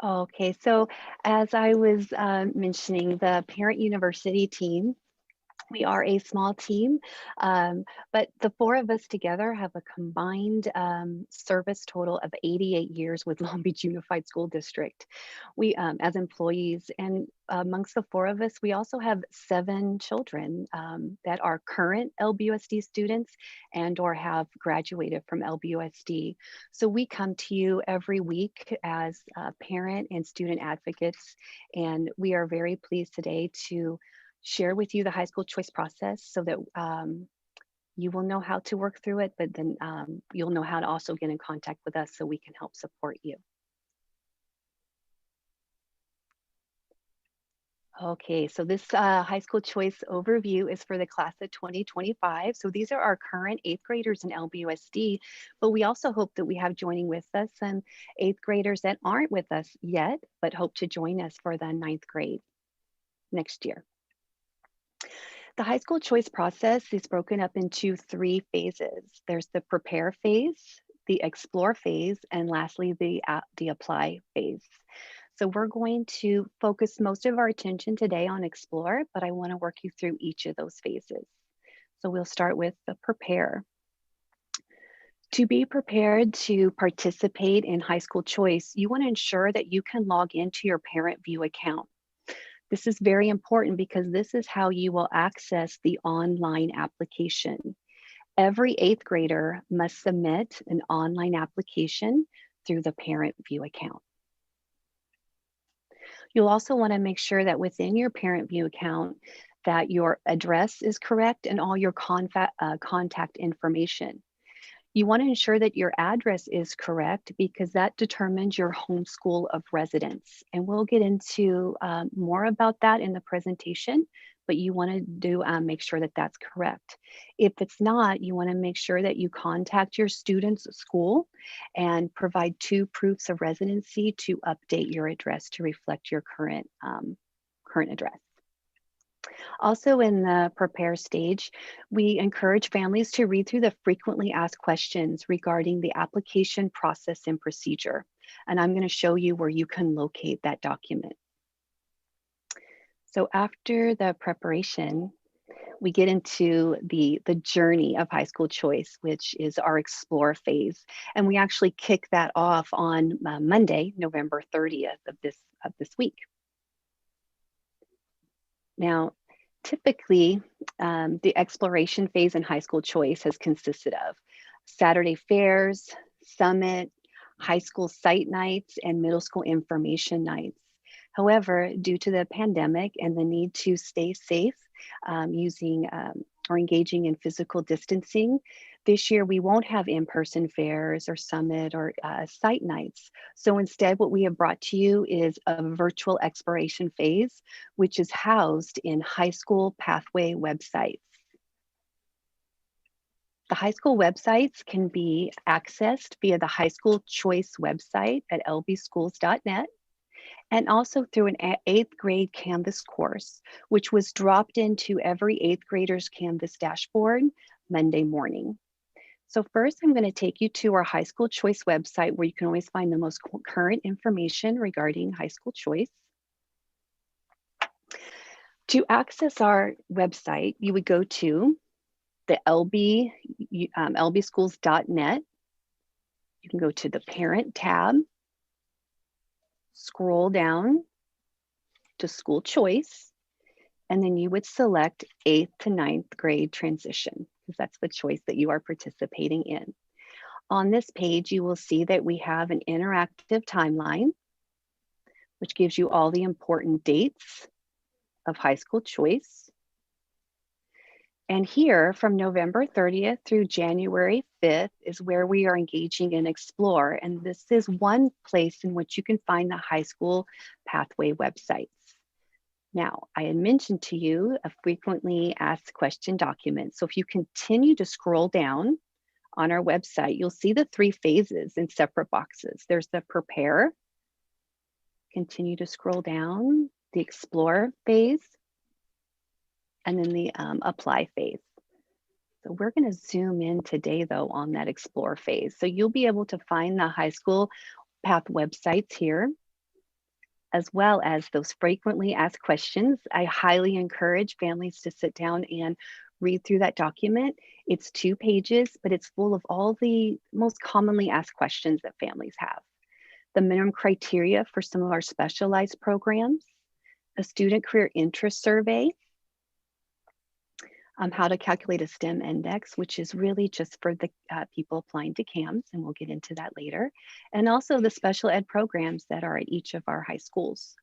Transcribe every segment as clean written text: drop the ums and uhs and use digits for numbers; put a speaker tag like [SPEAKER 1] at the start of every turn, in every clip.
[SPEAKER 1] Okay, so as I was mentioning, the Parent University team, we are a small team, but the four of us together have a combined service total of 88 years with Long Beach Unified School District. We, as employees, and amongst the four of us, we also have seven children that are current LBUSD students and or have graduated from LBUSD. So we come to you every week as parent and student advocates, and we are very pleased today to share with you the high school choice process so that you will know how to work through it, but then you'll know how to also get in contact with us so we can help support you. Okay, so this high school choice overview is for the class of 2025. So these are our current eighth graders in LBUSD, but we also hope that we have joining with us some eighth graders that aren't with us yet, but hope to join us for the ninth grade next year. The high school choice process is broken up into three phases. There's the prepare phase, the explore phase, and lastly, the apply phase. So we're going to focus most of our attention today on explore, but I want to work you through each of those phases. So we'll start with the prepare. To be prepared to participate in high school choice, you want to ensure that you can log into your Parent View account. This is very important because this is how you will access the online application. Every eighth grader must submit an online application through the Parent View account. You'll also want to make sure that within your Parent View account that your address is correct and all your contact information. You want to ensure that your address is correct because that determines your home school of residence. And we'll get into more about that in the presentation, but you want to make sure that that's correct. If it's not, you want to make sure that you contact your student's school and provide 2 proofs of residency to update your address to reflect your current address. Also in the prepare stage, we encourage families to read through the frequently asked questions regarding the application process and procedure. And I'm going to show you where you can locate that document. So after the preparation, we get into the journey of high school choice, which is our explore phase. And we actually kick that off on Monday, November 30th of this week. Now, typically, the exploration phase in high school choice has consisted of Saturday fairs, summit, high school site nights, and middle school information nights. However, due to the pandemic and the need to stay safe using or engaging in physical distancing, this year we won't have in-person fairs or summit or site nights. So instead, what we have brought to you is a virtual exploration phase, which is housed in high school pathway websites. The high school websites can be accessed via the high school choice website at lbschools.net. And also through an 8th grade Canvas course, which was dropped into every 8th grader's Canvas dashboard Monday morning. So first, I'm going to take you to our high school choice website where you can always find the most current information regarding high school choice. To access our website, you would go to the lbschools.net. You can go to the Parent tab, scroll down to School Choice, and then you would select 8th to 9th grade transition because that's the choice that you are participating in. On this page, you will see that we have an interactive timeline, which gives you all the important dates of high school choice. And here from November 30th through January 5th is where we are engaging in Explore. And this is one place in which you can find the high school pathway websites. Now, I had mentioned to you a frequently asked question document. So if you continue to scroll down on our website, you'll see the 3 phases in separate boxes. There's the prepare, continue to scroll down, the explore phase, and then the apply phase. So we're going to zoom in today though on that explore phase. So you'll be able to find the high school path websites here. as well as those frequently asked questions. I highly encourage families to sit down and read through that document. It's 2 pages, but it's full of all the most commonly asked questions that families have. The minimum criteria for some of our specialized programs, a student career interest survey, how to calculate a STEM index, which is really just for the people applying to CAMS, and we'll get into that later, and also the special ed programs that are at each of our high schools.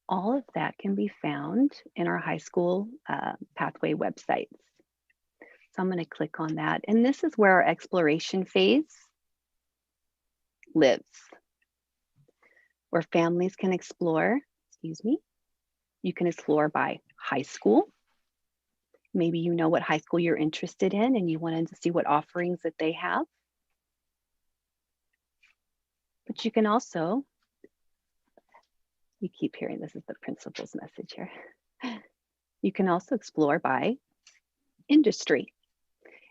[SPEAKER 1] All of that can be found in our high school pathway websites. So I'm going to click on that, and this is where our exploration phase lives, where families can explore, excuse me, you can explore by high school. Maybe you know what high school you're interested in and you wanted to see what offerings that they have. But you can also, you keep hearing this is the principal's message here. You can also explore by industry.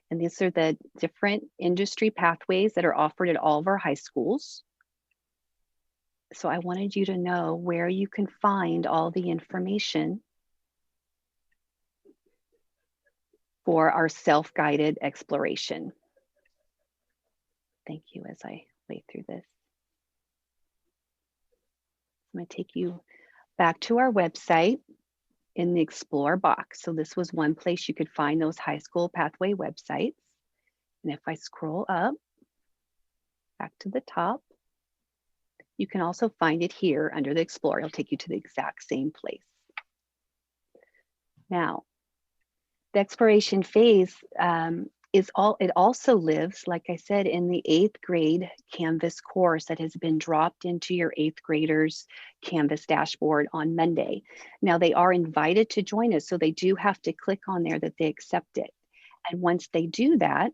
[SPEAKER 1] And these are the different industry pathways that are offered at all of our high schools. So I wanted you to know where you can find all the information for our self-guided exploration. Thank you as I wade through this. I'm going to take you back to our website in the Explore box. So this was one place you could find those high school pathway websites. And if I scroll up back to the top, you can also find it here under the Explore. It'll take you to the exact same place. Now, the exploration phase it also lives, like I said, in the 8th grade Canvas course that has been dropped into your 8th graders Canvas dashboard on Monday. Now they are invited to join us, so they do have to click on there that they accept it. And once they do that,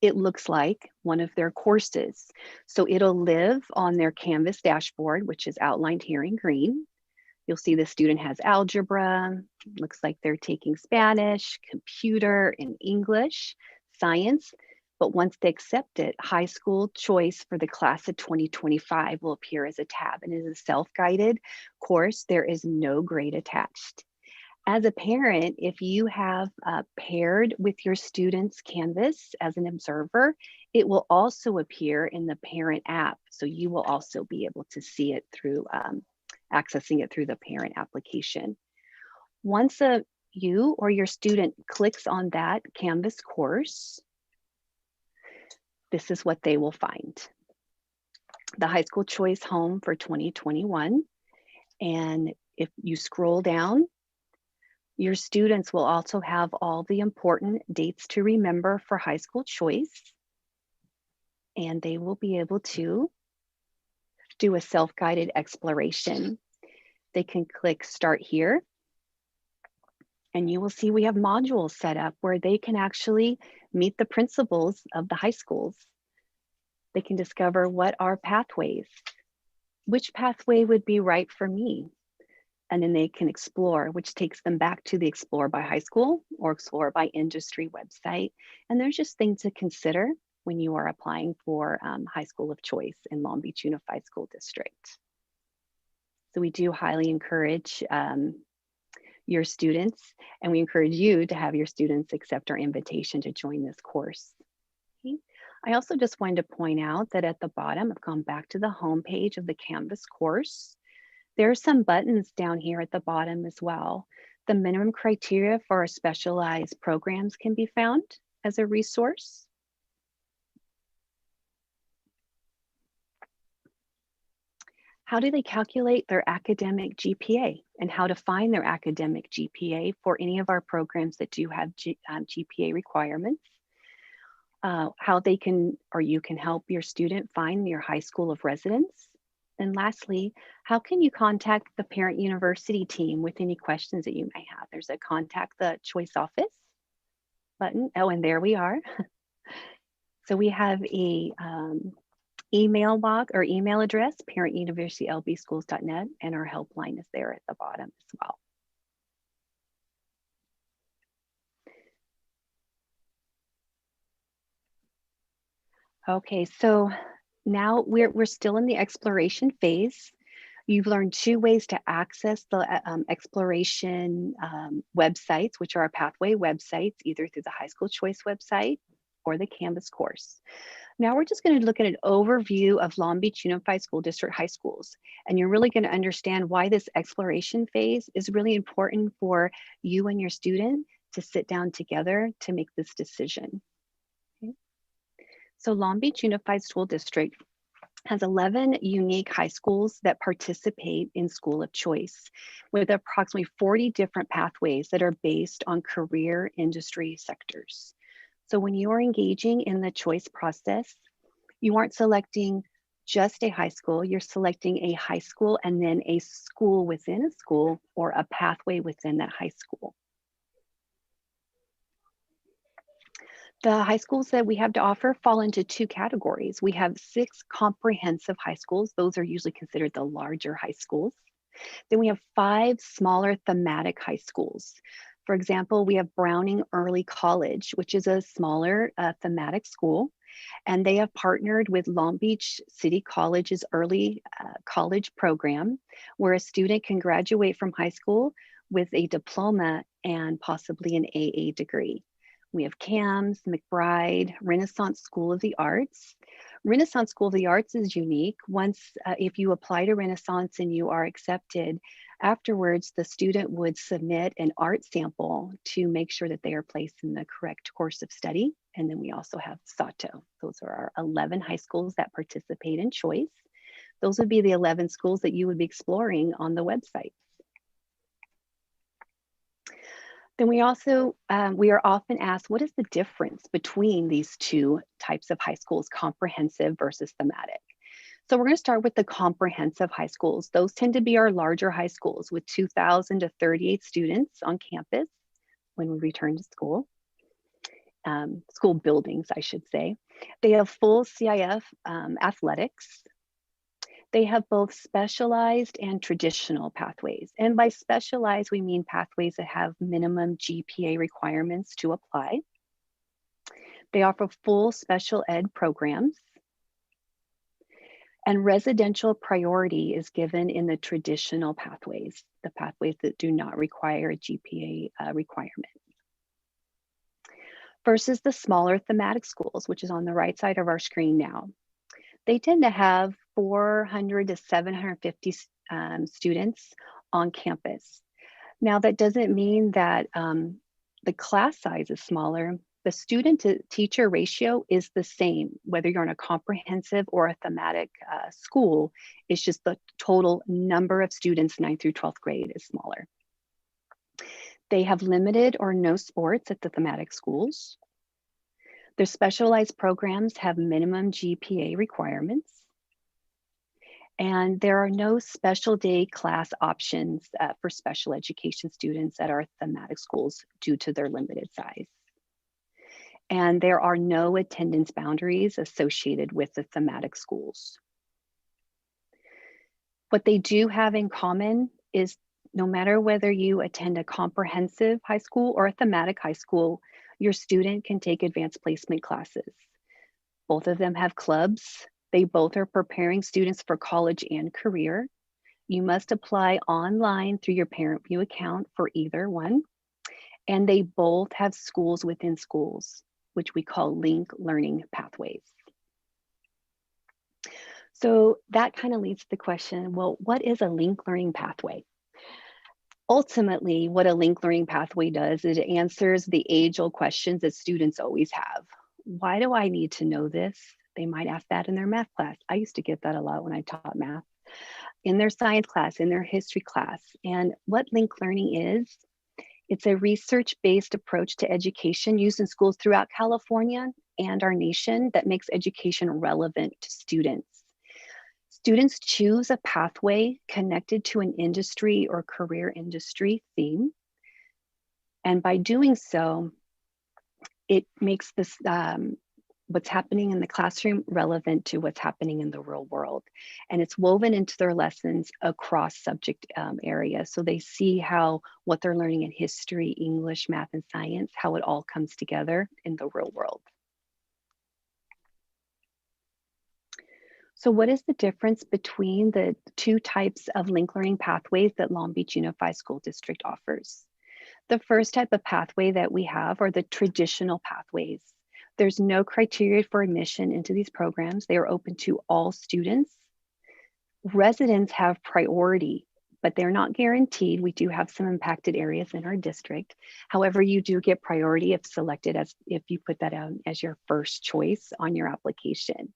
[SPEAKER 1] it looks like one of their courses. So it'll live on their Canvas dashboard, which is outlined here in green. You'll see the student has algebra, looks like they're taking Spanish, computer, and English, science. But once they accept it, high school choice for the class of 2025 will appear as a tab, and it is a self-guided course. There is no grade attached. As a parent, if you have paired with your student's Canvas as an observer, it will also appear in the parent app. So you will also be able to see it through accessing it through the parent application. Once you or your student clicks on that Canvas course, this is what they will find. The high school choice home for 2021. And if you scroll down, your students will also have all the important dates to remember for high school choice. And they will be able to do a self-guided exploration. They can click Start Here. And you will see we have modules set up where they can actually meet the principals of the high schools. They can discover what are pathways, which pathway would be right for me. And then they can explore, which takes them back to the Explore by High School or Explore by Industry website. And there's just things to consider when you are applying for high school of choice in Long Beach Unified School District. So we do highly encourage your students, and we encourage you to have your students accept our invitation to join this course. Okay. I also just wanted to point out that at the bottom, I've gone back to the home page of the Canvas course. There are some buttons down here at the bottom as well. The minimum criteria for our specialized programs can be found as a resource. How do they calculate their academic GPA and how to find their academic GPA for any of our programs that do have GPA requirements? How they can, or you can help your student find your high school of residence. And lastly, how can you contact the parent university team with any questions that you may have? There's a contact the choice office button. Oh, and there we are. So we have a email box or email address, parentuniversitylbschools.net, and our helpline is there at the bottom as well. Okay, so now we're still in the exploration phase. You've learned 2 ways to access the exploration websites, which are our pathway websites, either through the High School Choice website or the Canvas course. Now we're just going to look at an overview of Long Beach Unified School District high schools. And you're really going to understand why this exploration phase is really important for you and your student to sit down together to make this decision. Okay. So Long Beach Unified School District has 11 unique high schools that participate in School of Choice with approximately 40 different pathways that are based on career industry sectors. So when you are engaging in the choice process, you aren't selecting just a high school, you're selecting a high school and then a school within a school or a pathway within that high school. The high schools that we have to offer fall into 2 categories. We have 6 comprehensive high schools. Those are usually considered the larger high schools. Then we have 5 smaller thematic high schools. For example, we have Browning Early College, which is a smaller thematic school, and they have partnered with Long Beach City College's early college program, where a student can graduate from high school with a diploma and possibly an AA degree. We have CAMS, McBride, Renaissance School of the Arts. Renaissance School of the Arts is unique. Once, if you apply to Renaissance and you are accepted, afterwards the student would submit an art sample to make sure that they are placed in the correct course of study. And then we also have Sato. Those are our 11 high schools that participate in choice. Those would be the 11 schools that you would be exploring on the website. Then we also, we are often asked, what is the difference between these 2 types of high schools, comprehensive versus thematic? So we're going to start with the comprehensive high schools. Those tend to be our larger high schools with 2,000 to 38 students on campus when we return to school. School buildings, I should say. They have full CIF athletics. They have both specialized and traditional pathways. And by specialized, we mean pathways that have minimum GPA requirements to apply. They offer full special ed programs. And residential priority is given in the traditional pathways, the pathways that do not require a GPA requirement. Versus the smaller thematic schools, which is on the right side of our screen now. They tend to have 400 to 750 students on campus. Now, that doesn't mean that the class size is smaller. The student to teacher ratio is the same, whether you're in a comprehensive or a thematic school. It's just the total number of students 9th through 12th grade is smaller. They have limited or no sports at the thematic schools. Their specialized programs have minimum GPA requirements. And there are no special day class options for special education students at our thematic schools due to their limited size. And there are no attendance boundaries associated with the thematic schools. What they do have in common is no matter whether you attend a comprehensive high school or a thematic high school, your student can take advanced placement classes. Both of them have clubs. They both are preparing students for college and career. You must apply online through your Parent View account for either one. And they both have schools within schools, which we call link learning pathways. So that kind of leads to the question, well, what is a link learning pathway? Ultimately, what a link learning pathway does is it answers the age-old questions that students always have. Why do I need to know this? They might ask that in their math class. I used to get that a lot when I taught math. In their science class, in their history class. And what link learning is, it's a research-based approach to education used in schools throughout California and our nation that makes education relevant to students. Students choose a pathway connected to an industry or career industry theme. And by doing so, it makes this what's happening in the classroom relevant to what's happening in the real world. And it's woven into their lessons across subject areas. So they see how what they're learning in history, English, math, and science, how it all comes together in the real world. So what is the difference between the two types of linked learning pathways that Long Beach Unified School District offers? The first type of pathway that we have are the traditional pathways. There's no criteria for admission into these programs. They are open to all students. Residents have priority, but they're not guaranteed. We do have some impacted areas in our district. However, you do get priority if selected as if you put that out as your first choice on your application.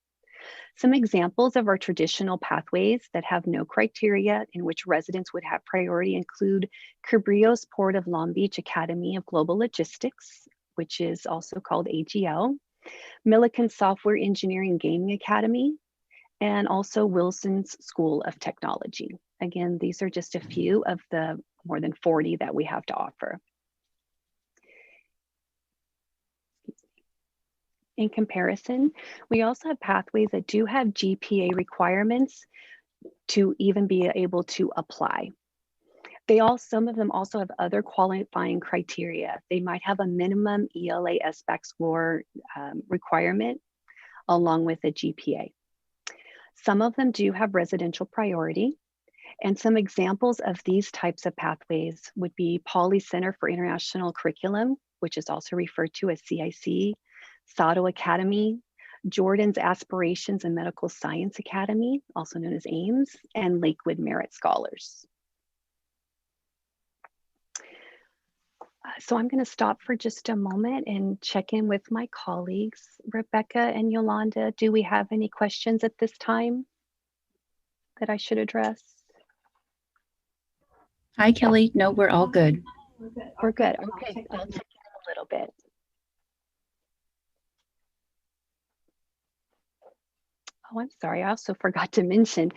[SPEAKER 1] Some examples of our traditional pathways that have no criteria in which residents would have priority include Cabrillo's Port of Long Beach Academy of Global Logistics, which is also called AGL, Millikan Software Engineering Gaming Academy, and also Wilson's School of Technology. Again, these are just a few of the more than 40 that we have to offer. In comparison, we also have pathways that do have GPA requirements to even be able to apply. Some of them also have other qualifying criteria. They might have a minimum ELA SBAC score requirement along with a GPA. Some of them do have residential priority. And some examples of these types of pathways would be Pauley Center for International Curriculum, which is also referred to as CIC, Sato Academy, Jordan's Aspirations and Medical Science Academy, also known as AIMS, and Lakewood Merit Scholars. So I'm going to stop for just a moment and check in with my colleagues. Rebecca and Yolanda, do we have any questions at this time that I should address?
[SPEAKER 2] Hi, Kelly. No, we're all good.
[SPEAKER 1] We're good. Okay, I'll check in a little bit. Oh, I'm sorry. I also forgot to mention,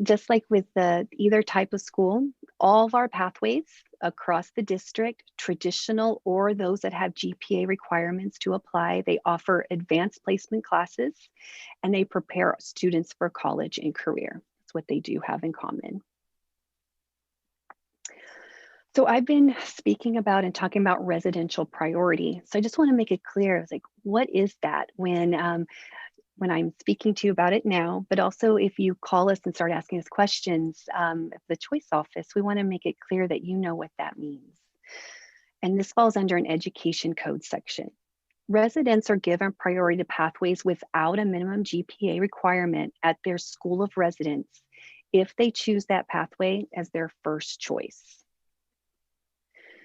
[SPEAKER 1] just like with either type of school, all of our pathways across the district, traditional or those that have GPA requirements to apply, they offer advanced placement classes and they prepare students for college and career. That's what they do have in common. So I've been speaking about and talking about residential priority. So I just want to make it clear, like, what is that when I'm speaking to you about it now, but also if you call us and start asking us questions at the choice office, we want to make it clear that you know what that means. And this falls under an education code section. Residents are given priority to pathways without a minimum GPA requirement at their school of residence if they choose that pathway as their first choice.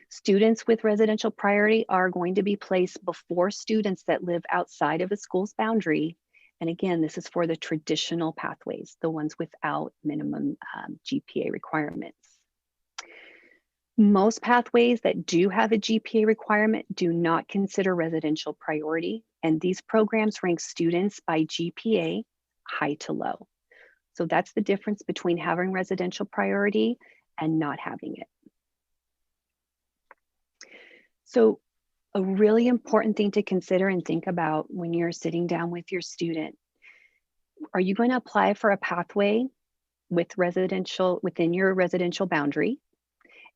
[SPEAKER 1] Students with residential priority are going to be placed before students that live outside of a school's boundary. And again, this is for the traditional pathways, the ones without minimum GPA requirements. Most pathways that do have a GPA requirement do not consider residential priority, and these programs rank students by GPA high to low. So that's the difference between having residential priority and not having it. So a really important thing to consider and think about when you're sitting down with your student, are you going to apply for a pathway within your residential boundary?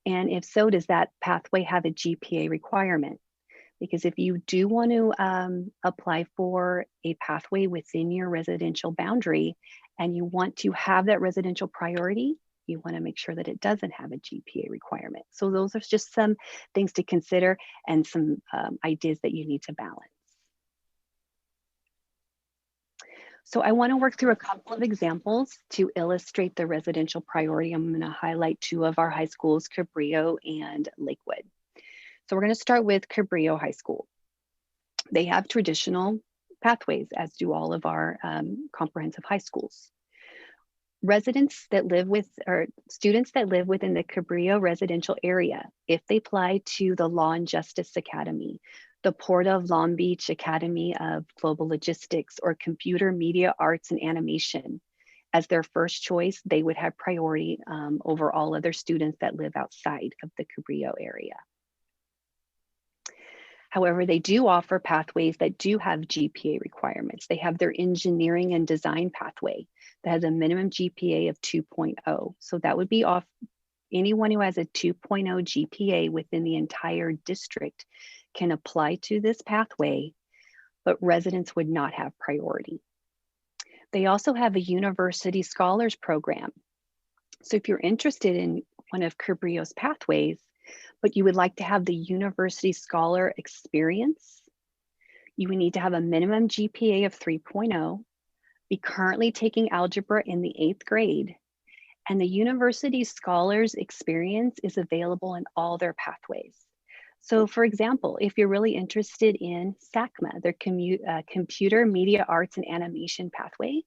[SPEAKER 1] And if so, does that pathway have a GPA requirement? Because if you do want to apply for a pathway within your residential boundary and you want to have that residential priority, you want to make sure that it doesn't have a GPA requirement. So those are just some things to consider and some ideas that you need to balance. So I want to work through a couple of examples to illustrate the residential priority. I'm going to highlight two of our high schools, Cabrillo and Lakewood. So we're going to start with Cabrillo High School. They have traditional pathways, as do all of our comprehensive high schools. Students that live within the Cabrillo residential area, if they apply to the Law and Justice Academy, the Port of Long Beach Academy of Global Logistics, or Computer, Media, Arts, and Animation, as their first choice, they would have priority over all other students that live outside of the Cabrillo area. However, they do offer pathways that do have GPA requirements. They have their engineering and design pathway that has a minimum GPA of 2.0. So that would be off anyone who has a 2.0 GPA within the entire district can apply to this pathway, but residents would not have priority. They also have a University Scholars Program. So if you're interested in one of Cabrillo's pathways, but you would like to have the University Scholar experience, you would need to have a minimum GPA of 3.0, be currently taking algebra in the 8th grade, and the University Scholars experience is available in all their pathways. So for example, if you're really interested in SACMA, their Computer, Media Arts, and Animation pathway,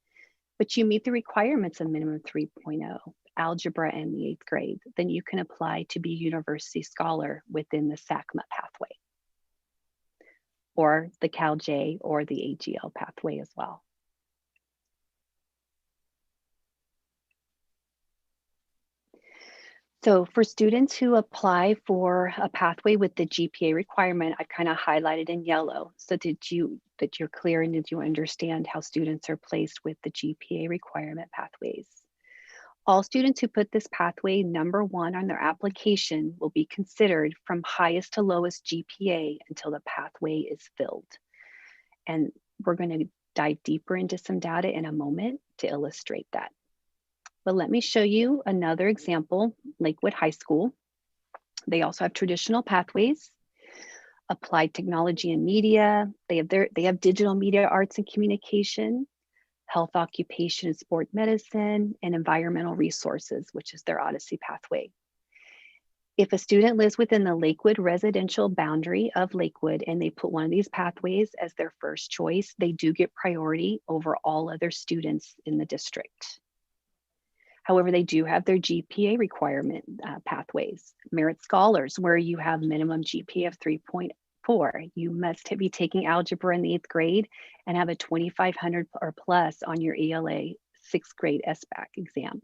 [SPEAKER 1] but you meet the requirements of minimum 3.0, algebra in the 8th grade, then you can apply to be University Scholar within the SACMA pathway, or the CalJ or the AGL pathway as well. So for students who apply for a pathway with the GPA requirement, I kind of highlighted in yellow so that you're clear and that you understand how students are placed with the GPA requirement pathways. All students who put this pathway number 1 on their application will be considered from highest to lowest GPA until the pathway is filled. And we're going to dive deeper into some data in a moment to illustrate that. But let me show you another example, Lakewood High School. They also have traditional pathways, applied technology and media. They have digital media arts and communication, health, occupation, and sport medicine, and environmental resources, which is their Odyssey pathway. If a student lives within the Lakewood residential boundary of Lakewood and they put one of these pathways as their first choice, they do get priority over all other students in the district. However, they do have their GPA requirement pathways. Merit Scholars, where you have minimum GPA of 3.4. You must be taking algebra in the 8th grade and have a 2,500 or plus on your ELA 6th grade SBAC exam.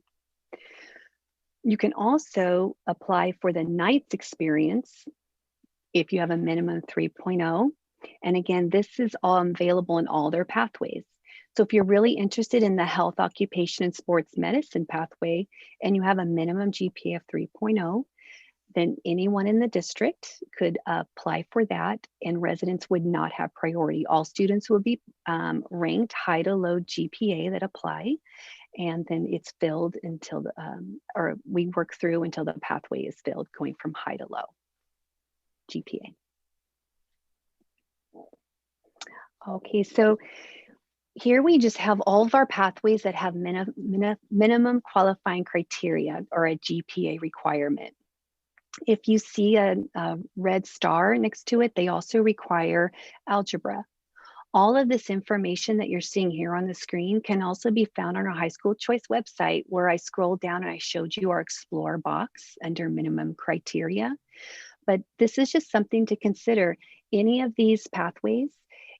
[SPEAKER 1] You can also apply for the Knights experience if you have a minimum 3.0. And again, this is all available in all their pathways. So if you're really interested in the health, occupation, and sports medicine pathway, and you have a minimum GPA of 3.0, then anyone in the district could apply for that, and residents would not have priority. All students will be ranked high to low GPA that apply, and then it's filled until or we work through until the pathway is filled, going from high to low GPA. Okay, so here we just have all of our pathways that have minimum qualifying criteria or a GPA requirement. If you see a red star next to it, they also require algebra. All of this information that you're seeing here on the screen can also be found on our high school choice website, where I scrolled down and I showed you our Explore box under minimum criteria. But this is just something to consider. Any of these pathways,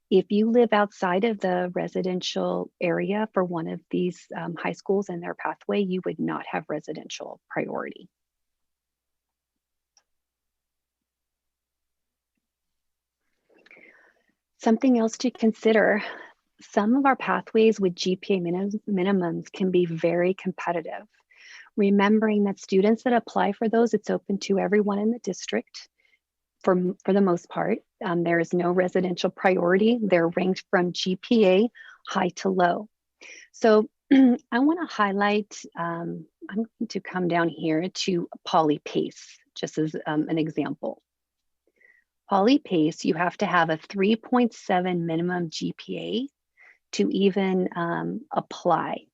[SPEAKER 1] if you live outside of the residential area for one of these high schools and their pathway, you would not have residential priority. Something else to consider, some of our pathways with GPA minimums can be very competitive. Remembering that students that apply for those, it's open to everyone in the district. For the most part, there is no residential priority. They're ranked from GPA high to low. So I want to highlight, I'm going to come down here to Poly PACE, just as an example. Poly PACE, you have to have a 3.7 minimum GPA to even apply.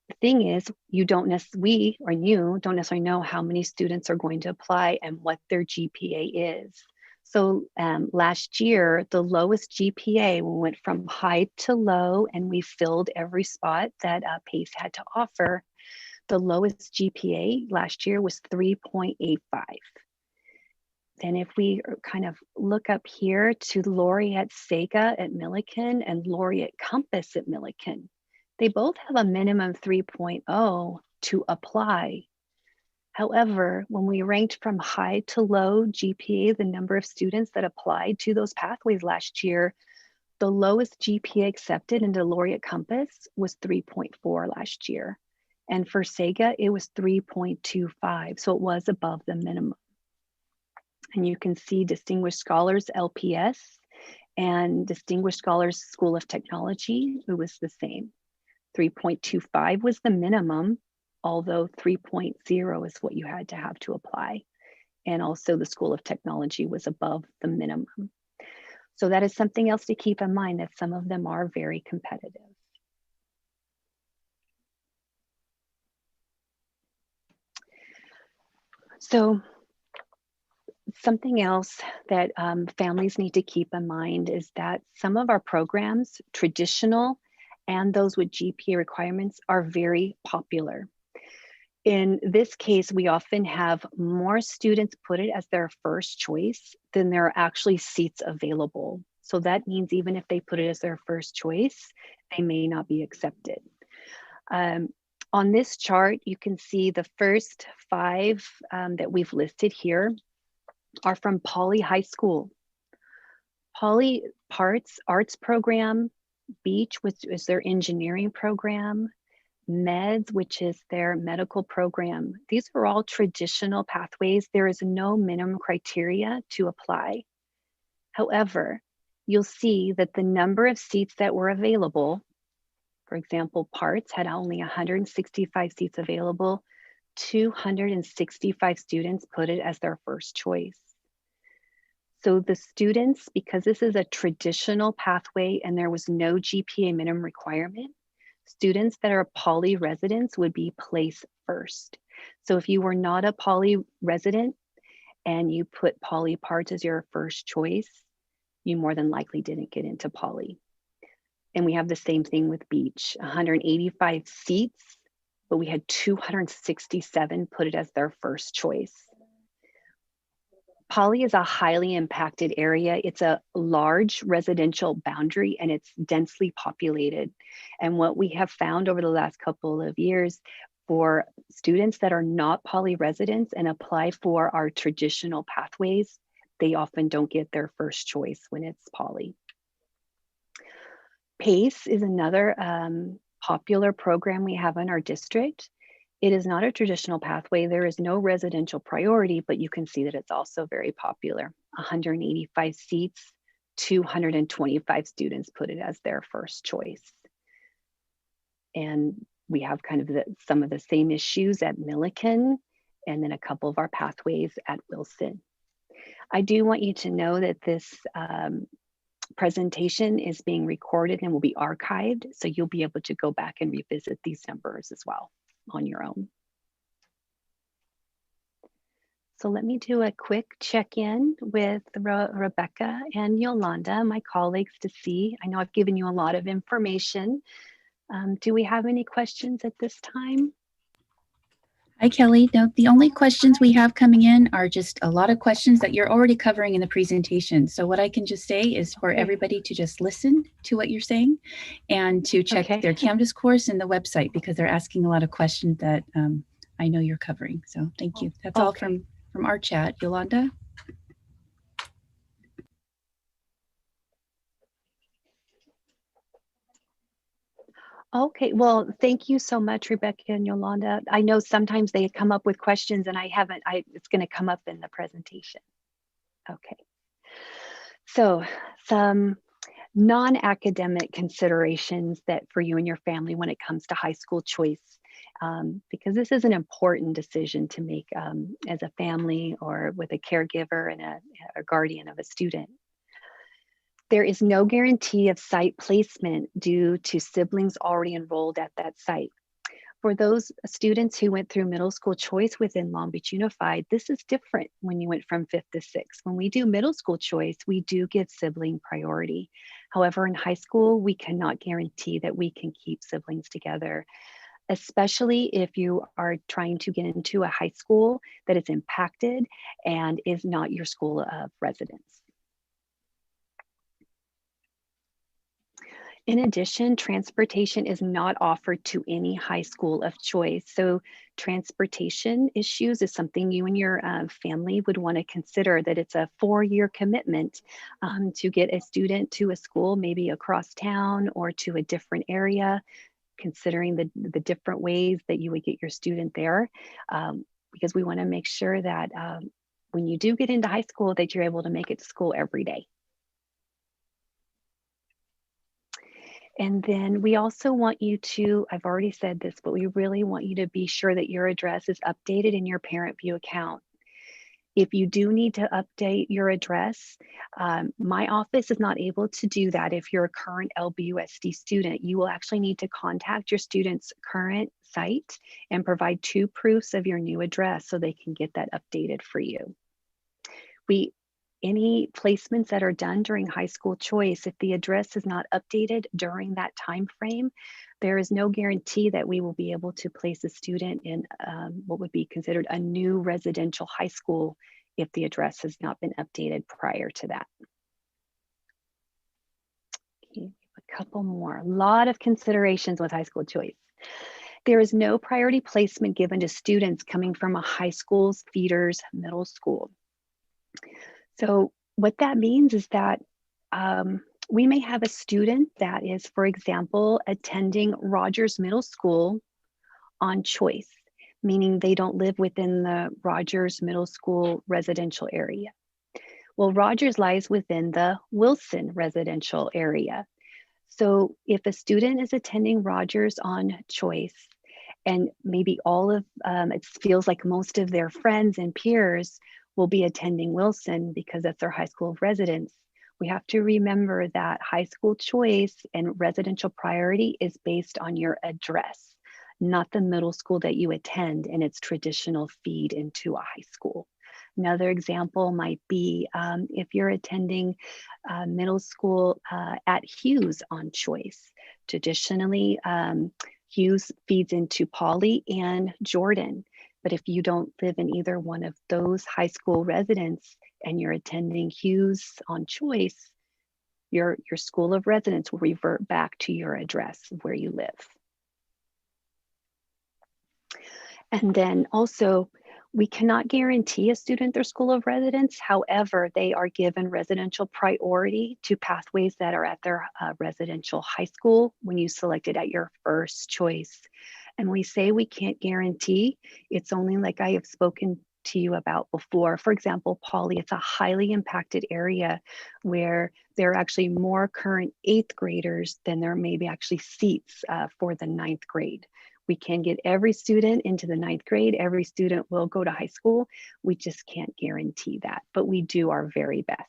[SPEAKER 1] The thing is, we don't necessarily know how many students are going to apply and what their GPA is. So last year, the lowest GPA, we went from high to low, and we filled every spot that PACE had to offer. The lowest GPA last year was 3.85. Then if we kind of look up here to Laureate Sega at Millikan and Laureate Compass at Millikan, they both have a minimum 3.0 to apply. However, when we ranked from high to low GPA, the number of students that applied to those pathways last year, the lowest GPA accepted into Laureate Compass was 3.4 last year. And for Sega, it was 3.25. So it was above the minimum. And you can see Distinguished Scholars LPS and Distinguished Scholars School of Technology, it was the same. 3.25 was the minimum, although 3.0 is what you had to have to apply. And also the School of Technology was above the minimum. So that is something else to keep in mind, that some of them are very competitive. So something else that families need to keep in mind is that some of our programs, traditional and those with GPA requirements, are very popular. In this case, we often have more students put it as their first choice than there are actually seats available. So that means even if they put it as their first choice, they may not be accepted. On this chart, you can see the first 5 that we've listed here are from Poly High School. Poly Arts program, Beach, which is their engineering program, Meds, which is their medical program. These are all traditional pathways. There is no minimum criteria to apply. However, you'll see that the number of seats that were available, for example, Parts had only 165 seats available, 265 students put it as their first choice. So the students, because this is a traditional pathway and there was no GPA minimum requirement, students that are Poly residents would be placed first. So if you were not a Poly resident and you put Poly Parts as your first choice, you more than likely didn't get into Poly. And we have the same thing with Beach, 185 seats, but we had 267 put it as their first choice. Poly is a highly impacted area. It's a large residential boundary and it's densely populated. And what we have found over the last couple of years, for students that are not Poly residents and apply for our traditional pathways, they often don't get their first choice when it's Poly. PACE is another popular program we have in our district. It is not a traditional pathway. There is no residential priority, but you can see that it's also very popular. 185 seats, 225 students put it as their first choice. And we have kind of some of the same issues at Millikan, and then a couple of our pathways at Wilson. I do want you to know that this presentation is being recorded and will be archived, so you'll be able to go back and revisit these numbers as well on your own. So let me do a quick check-in with Rebecca and Yolanda, my colleagues, to see. I know I've given you a lot of information. Do we have any questions at this time?
[SPEAKER 2] Hi, Kelly. No, the only questions we have coming in are just a lot of questions that you're already covering in the presentation. So what I can just say is for everybody to just listen to what you're saying and to check their Canvas course and the website, because they're asking a lot of questions that I know you're covering. So thank you. That's all from our chat. Yolanda?
[SPEAKER 1] Okay, well, thank you so much, Rebecca and Yolanda. I know sometimes they come up with questions and it's gonna come up in the presentation. Okay. So some non-academic considerations that for you and your family when it comes to high school choice, because this is an important decision to make as a family or with a caregiver and a guardian of a student. There is no guarantee of site placement due to siblings already enrolled at that site. For those students who went through middle school choice within Long Beach Unified, this is different when you went from 5th to 6th. When we do middle school choice, we do give sibling priority. However, in high school, we cannot guarantee that we can keep siblings together, especially if you are trying to get into a high school that is impacted and is not your school of residence. In addition, transportation is not offered to any high school of choice. So transportation issues is something you and your family would want to consider, that it's a 4-year commitment to get a student to a school, maybe across town or to a different area, considering the different ways that you would get your student there, because we want to make sure that when you do get into high school that you're able to make it to school every day. And then we also want you to, I've already said this, but we really want you to be sure that your address is updated in your Parent View account. If you do need to update your address, my office is not able to do that. If you're a current LBUSD student, you will actually need to contact your student's current site and provide 2 proofs of your new address so they can get that updated for you. Any placements that are done during high school choice, if the address is not updated during that time frame, there is no guarantee that we will be able to place a student in what would be considered a new residential high school if the address has not been updated prior to that. Okay, a couple more. A lot of considerations with high school choice. There is no priority placement given to students coming from a high school's feeders middle school. So what that means is that we may have a student that is, for example, attending Rogers Middle School on choice, meaning they don't live within the Rogers Middle School residential area. Well, Rogers lies within the Wilson residential area. So if a student is attending Rogers on choice, and maybe all of, it feels like most of their friends and peers will be attending Wilson because that's their high school of residence. We have to remember that high school choice and residential priority is based on your address, not the middle school that you attend and its traditional feed into a high school. Another example might be if you're attending middle school at Hughes on choice. Traditionally, Hughes feeds into Pauley and Jordan. But if you don't live in either one of those high school residents and you're attending Hughes on choice, your school of residence will revert back to your address where you live. And then also, we cannot guarantee a student their school of residence. However, they are given residential priority to pathways that are at their residential high school when you select it at your first choice. And we say we can't guarantee, it's only like I have spoken to you about before. For example, Pauley, it's a highly impacted area where there are actually more current 8th graders than there may be actually seats for the 9th grade. We can get every student into the 9th grade. Every student will go to high school. We just can't guarantee that, but we do our very best.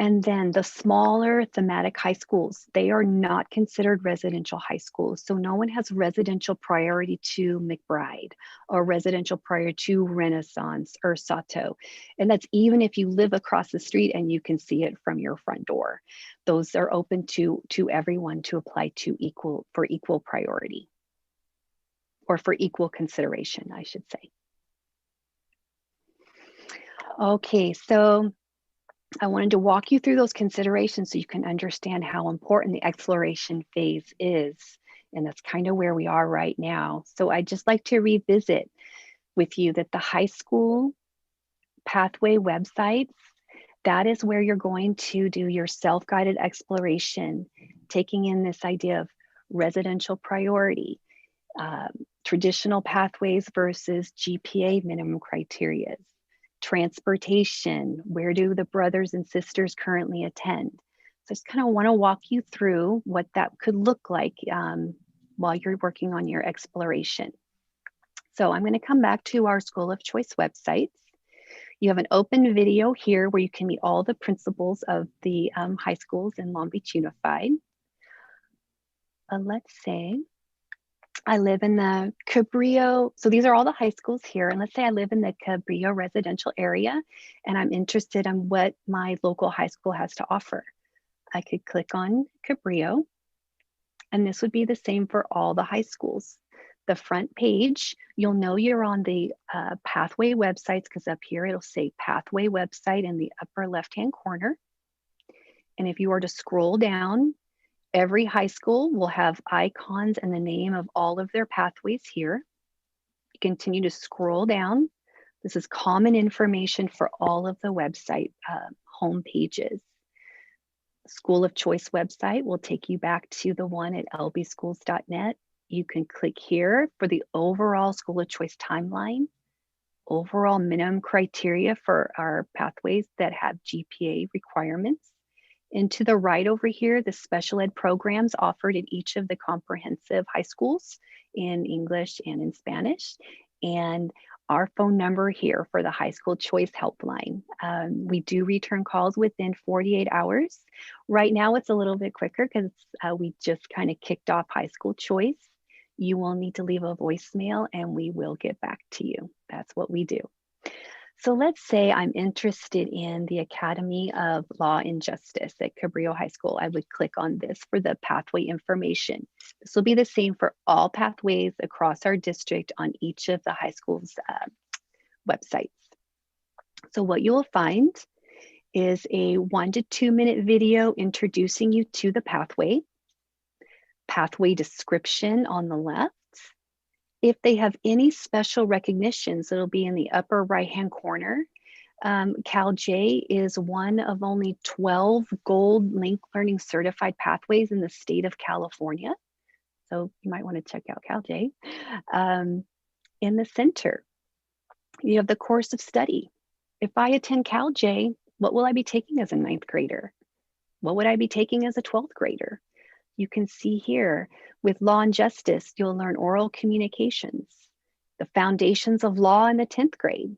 [SPEAKER 1] And then the smaller thematic high schools, they are not considered residential high schools. So no one has residential priority to McBride or residential prior to Renaissance or Sato. And that's even if you live across the street and you can see it from your front door. Those are open to everyone to apply to equal priority, or for equal consideration, I should say. Okay, so I wanted to walk you through those considerations so you can understand how important the exploration phase is. And that's kind of where we are right now. So I'd just like to revisit with you that the high school pathway websites, that is where you're going to do your self-guided exploration, taking in this idea of residential priority, traditional pathways versus GPA minimum criteria, transportation, where do the brothers and sisters currently attend? So I just kind of want to walk you through what that could look like while you're working on your exploration. So I'm going to come back to our School of Choice websites. You have an open video here where you can meet all the principals of the high schools in Long Beach Unified. Let's say I live in the Cabrillo. So these are all the high schools here. And let's say I live in the Cabrillo residential area and I'm interested in what my local high school has to offer. I could click on Cabrillo, and this would be the same for all the high schools. The front page, you'll know you're on the pathway websites because up here it'll say pathway website in the upper left-hand corner. And if you were to scroll down, every high school will have icons and the name of all of their pathways here. You continue to scroll down. This is common information for all of the website home pages. The School of Choice website will take you back to the one at lbschools.net. You can click here for the overall School of Choice timeline, overall minimum criteria for our pathways that have GPA requirements. And to the right over here, the special ed programs offered at each of the comprehensive high schools in English and in Spanish. And our phone number here for the high school choice helpline. We do return calls within 48 hours. Right now it's a little bit quicker because we just kind of kicked off high school choice. You will need to leave a voicemail and we will get back to you. That's what we do. So let's say I'm interested in the Academy of Law and Justice at Cabrillo High School. I would click on this for the pathway information. This will be the same for all pathways across our district on each of the high school's websites. So what you will find is a 1 to 2 minute video introducing you to the pathway description on the left. If they have any special recognitions, it'll be in the upper right-hand corner. CalJ is one of only 12 gold link learning certified pathways in the state of California. So you might want to check out CalJ. In the center, you have the course of study. If I attend CalJ, what will I be taking as a 9th grader? What would I be taking as a 12th grader? You can see here with Law and Justice, you'll learn oral communications, the foundations of law in the 10th grade,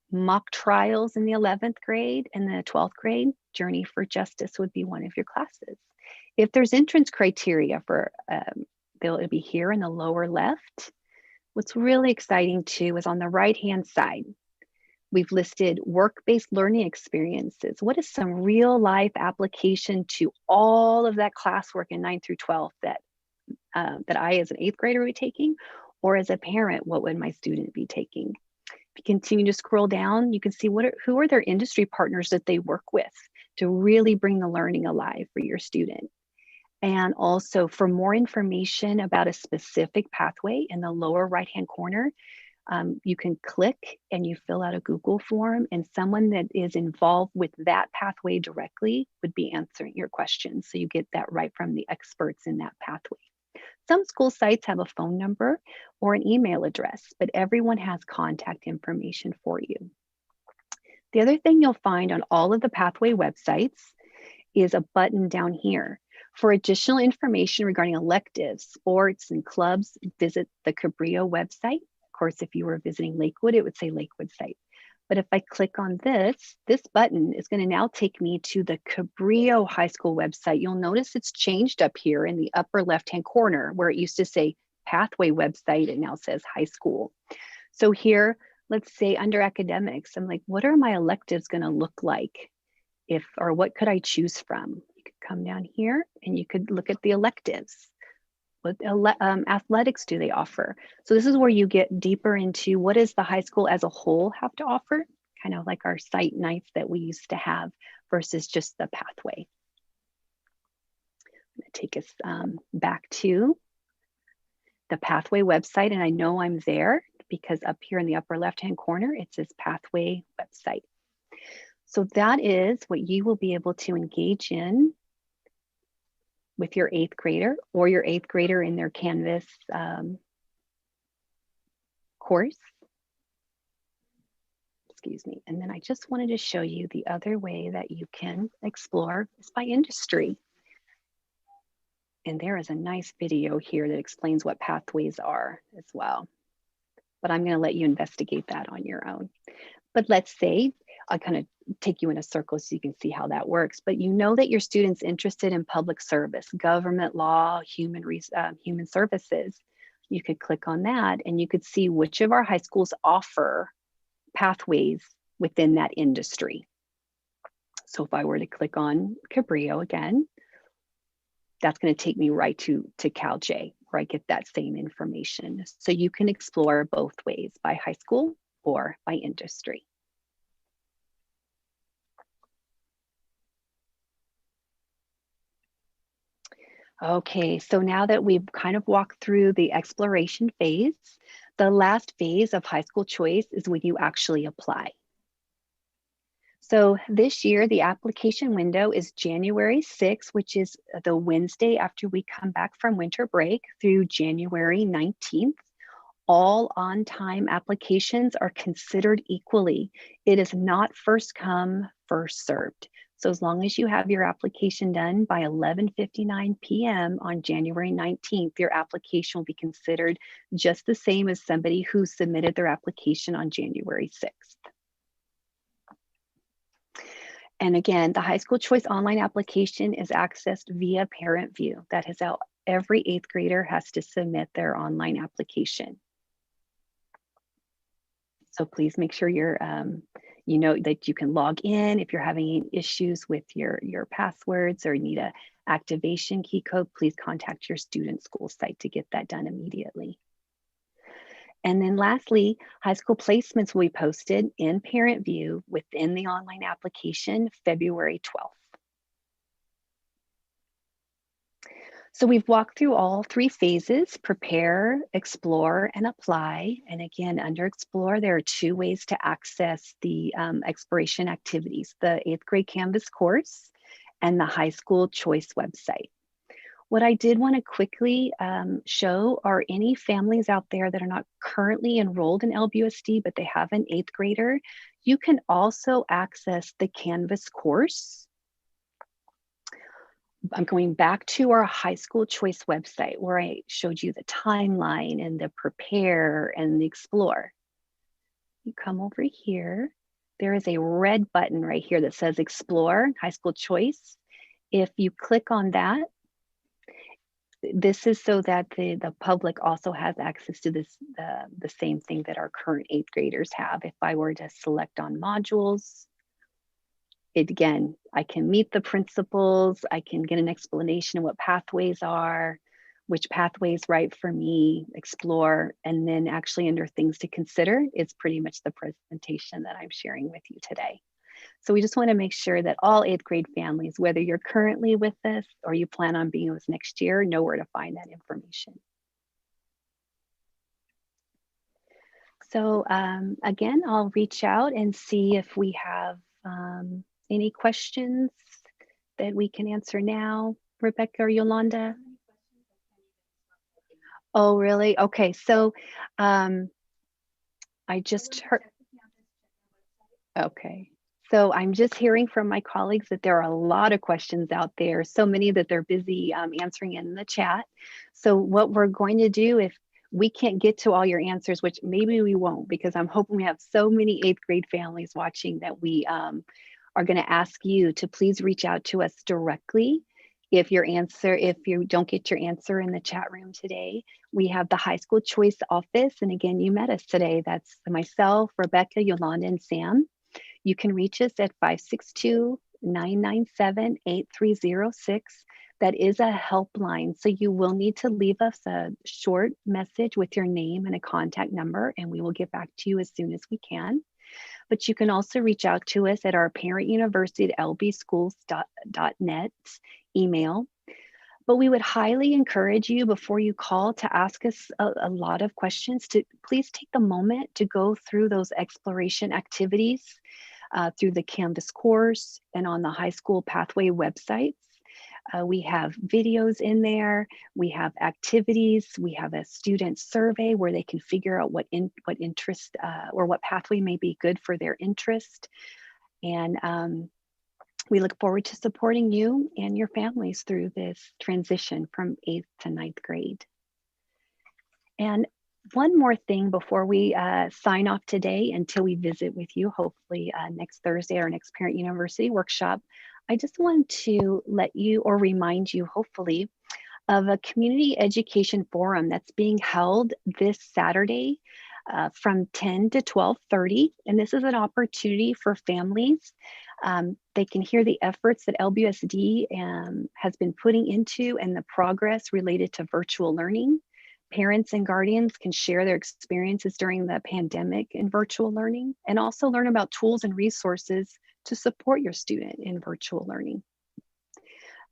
[SPEAKER 1] mock trials in the 11th grade, and the 12th grade, Journey for Justice would be one of your classes. If there's entrance criteria for, they'll be here in the lower left. What's really exciting too is on the right-hand side, we've listed work-based learning experiences. What is some real life application to all of that classwork in 9 through 12 that I as an 8th grader would be taking, or as a parent, what would my student be taking? If you continue to scroll down, you can see who are their industry partners that they work with to really bring the learning alive for your student. And also for more information about a specific pathway in the lower right-hand corner, you can click and you fill out a Google form, and someone that is involved with that pathway directly would be answering your questions. So you get that right from the experts in that pathway. Some school sites have a phone number or an email address, but everyone has contact information for you. The other thing you'll find on all of the pathway websites is a button down here. For additional information regarding electives, sports, and clubs, visit the Cabrillo website. Of course, if you were visiting Lakewood, it would say Lakewood site. But if I click on this button is going to now take me to the Cabrillo High School website. You'll notice it's changed up here in the upper left-hand corner where it used to say pathway website. It now says high school. So here, let's say under academics, I'm like, what are my electives going to look like? Or what could I choose from? You could come down here and you could look at the electives. What athletics do they offer? So this is where you get deeper into what does the high school as a whole have to offer, kind of like our site nights that we used to have versus just the pathway. I'm going to take us back to the pathway website, and I know I'm there because up here in the upper left-hand corner, it says pathway website. So that is what you will be able to engage in with your 8th grader or your 8th grader in their Canvas course. Excuse me. And then I just wanted to show you the other way that you can explore is by industry. And there is a nice video here that explains what pathways are as well. But I'm going to let you investigate that on your own. But let's say I kind of take you in a circle so you can see how that works. But you know that your student's interested in public service, government law, human services. You could click on that and you could see which of our high schools offer pathways within that industry. So if I were to click on Cabrillo again, that's going to take me right to CalJ, where I get that same information. So you can explore both ways, by high school or by industry. Okay, so now that we've kind of walked through the exploration phase, the last phase of high school choice is when you actually apply. So this year, the application window is January 6th, which is the Wednesday after we come back from winter break, through January 19th. All on-time applications are considered equally. It is not first come, first served. So as long as you have your application done by 11:59 p.m. on January 19th, your application will be considered just the same as somebody who submitted their application on January 6th. And again, the high school choice online application is accessed via Parent View. That is how every 8th grader has to submit their online application. So please make sure you know that you can log in. If you're having issues with your passwords or need a activation key code, please contact your student school site to get that done immediately. And then lastly, high school placements will be posted in Parent View within the online application February 12th. So we've walked through all 3 phases: prepare, explore, and apply. And again, under explore, there are 2 ways to access the exploration activities: the 8th grade Canvas course and the high school choice website. What I did want to quickly show are any families out there that are not currently enrolled in LBUSD, but they have an 8th grader. You can also access the Canvas course. I'm going back to our high school choice website where I showed you the timeline and the prepare and the explore. You come over here. There is a red button right here that says explore high school choice. If you click on that, this is so that the public also has access to this, the same thing that our current 8th graders have. If I were to select on modules, again, I can meet the principals, I can get an explanation of what pathways are, which pathways right for me, explore, and then actually under things to consider is pretty much the presentation that I'm sharing with you today. So we just want to make sure that all 8th grade families, whether you're currently with us or you plan on being with us next year, know where to find that information. So again, I'll reach out and see if we have any questions that we can answer now, Rebecca or Yolanda? Oh, really? Okay, so I just heard, okay. So I'm just hearing from my colleagues that there are a lot of questions out there, so many that they're busy answering in the chat. So what we're going to do, if we can't get to all your answers, which maybe we won't, because I'm hoping we have so many 8th grade families watching, that we are going to ask you to please reach out to us directly. If you don't get your answer in the chat room today, we have the high school choice office. And again, you met us today. That's myself, Rebecca, Yolanda, and Sam. You can reach us at 562-997-8306. That is a helpline. So you will need to leave us a short message with your name and a contact number, and we will get back to you as soon as we can. But you can also reach out to us at our parent university at lbschools.net email. But we would highly encourage you, before you call, to ask us a lot of questions, to please take the moment to go through those exploration activities through the Canvas course and on the high school pathway websites. We have videos in there, we have activities, we have a student survey where they can figure out what interest or what pathway may be good for their interest. And we look forward to supporting you and your families through this transition from 8th to 9th grade. And one more thing before we sign off today, until we visit with you, hopefully next Thursday, our next Parent University workshop, I just want to let you, or remind you, hopefully, of a community education forum that's being held this Saturday from 10 to 12:30. And this is an opportunity for families. They can hear the efforts that LBUSD has been putting into and the progress related to virtual learning. Parents and guardians can share their experiences during the pandemic in virtual learning, and also learn about tools and resources to support your student in virtual learning.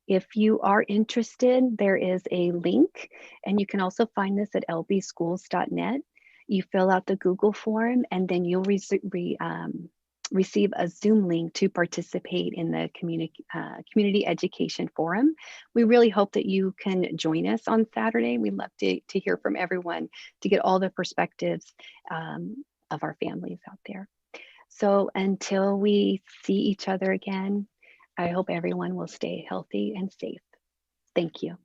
[SPEAKER 1] If you are interested, there is a link, and you can also find this at lbschools.net. You fill out the Google form, and then you'll receive a Zoom link to participate in the community education forum. We really hope that you can join us on Saturday. We'd love to hear from everyone, to get all the perspectives of our families out there. So until we see each other again, I hope everyone will stay healthy and safe. Thank you.